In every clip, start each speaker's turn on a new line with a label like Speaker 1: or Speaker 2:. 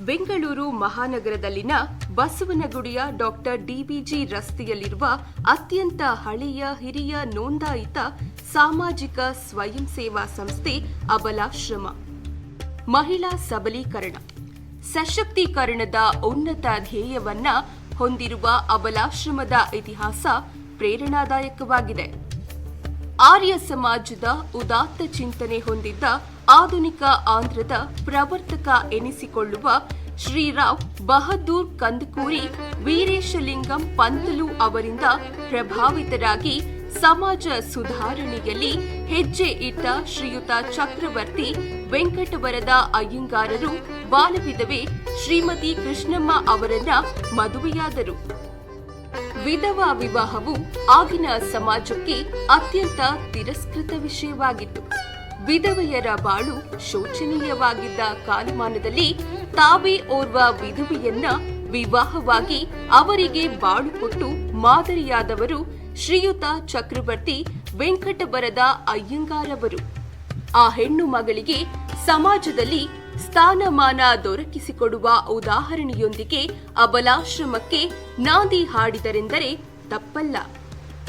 Speaker 1: Bengaluru ಮಹಾನಗರದಲ್ಲಿನ ಬಸವನಗುಡಿಯ doctor ಡಿಬಿಜಿ ರಸ್ತೆಯಲ್ಲಿರುವ ಅತ್ಯಂತ ಹಳೆಯ ಹಿರಿಯ ನೋಂದಾಯಿತ ಸಾಮಾಜಿಕ ಸ್ವಯಂ ಸೇವಾ ಸಂಸ್ಥೆ ಅಬಲಾಶ್ರಮ. ಮಹಿಳಾ ಸಬಲೀಕರಣ, ಸಶಕ್ತೀಕರಣದ ಉನ್ನತ ಧ್ಯೇಯವನ್ನ ಹೊಂದಿರುವ ಅಬಲಾಶ್ರಮದ ಇತಿಹಾಸ ಪ್ರೇರಣಾದಾಯಕವಾಗಿದೆ. ಆರ್ಯ ಸಮಾಜದ ಉದಾತ್ತ ಚಿಂತನೆ ಹೊಂದಿದ್ದ ಆಧುನಿಕ ಆಂಧ್ರದ ಪ್ರವರ್ತಕ ಎನಿಸಿಕೊಳ್ಳುವ ಶ್ರೀರಾವ್ ಬಹದ್ದೂರ್ ಕಂದಕೂರಿ ವೀರೇಶಲಿಂಗಂ ಪಂತಲು ಅವರಿಂದ ಪ್ರಭಾವಿತರಾಗಿ ಸಮಾಜ ಸುಧಾರಣೆಯಲ್ಲಿ ಹೆಜ್ಜೆ ಇಟ್ಟ ಶ್ರೀಯುತ ಚಕ್ರವರ್ತಿ ವೆಂಕಟವರದ ಅಯ್ಯಂಗಾರರು ಬಾಲವಿಧವೆ ಶ್ರೀಮತಿ ಕೃಷ್ಣಮ್ಮ ಅವರನ್ನ ಮದುವೆಯಾದರು. ವಿಧವಾ ವಿವಾಹವು ಆಗಿನ ಸಮಾಜಕ್ಕೆ ಅತ್ಯಂತ ತಿರಸ್ಕೃತ ವಿಷಯವಾಗಿತ್ತು. ವಿಧವೆಯರ ಬಾಳು ಶೋಚನೀಯವಾಗಿದ್ದ ಕಾಲಮಾನದಲ್ಲಿ ತಾವೇ ಓರ್ವ ವಿಧವೆಯನ್ನ ವಿವಾಹವಾಗಿ ಅವರಿಗೆ ಬಾಳು ಕೊಟ್ಟು ಮಾದರಿಯಾದವರು ಶ್ರೀಯುತ ಚಕ್ರವರ್ತಿ ವೆಂಕಟವರದ ಅಯ್ಯಂಗಾರವರು. ಆ ಹೆಣ್ಣು ಮಗಳಿಗೆ ಸಮಾಜದಲ್ಲಿ ಸ್ಥಾನಮಾನ ದೊರಕಿಸಿಕೊಡುವ ಉದಾಹರಣೆಯೊಂದಿಗೆ ಅಬಲಾಶ್ರಮಕ್ಕೆ ನಾಂದಿ ಹಾಡಿದರೆಂದರೆ ತಪ್ಪಲ್ಲ.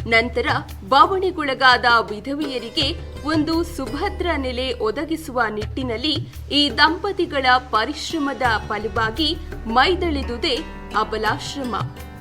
Speaker 1: ನಂತರ ಬವಣೆಗೊಳಗಾದ ವಿಧವೆಯರಿಗೆ ಒಂದು ಸುಭದ್ರ ನೆಲೆ ಒದಗಿಸುವ ನಿಟ್ಟಿನಲ್ಲಿ ಈ ದಂಪತಿಗಳ ಪರಿಶ್ರಮದ ಫಲವಾಗಿ ಮೈದಳೆದುದೇ ಅಬಲಾಶ್ರಮ.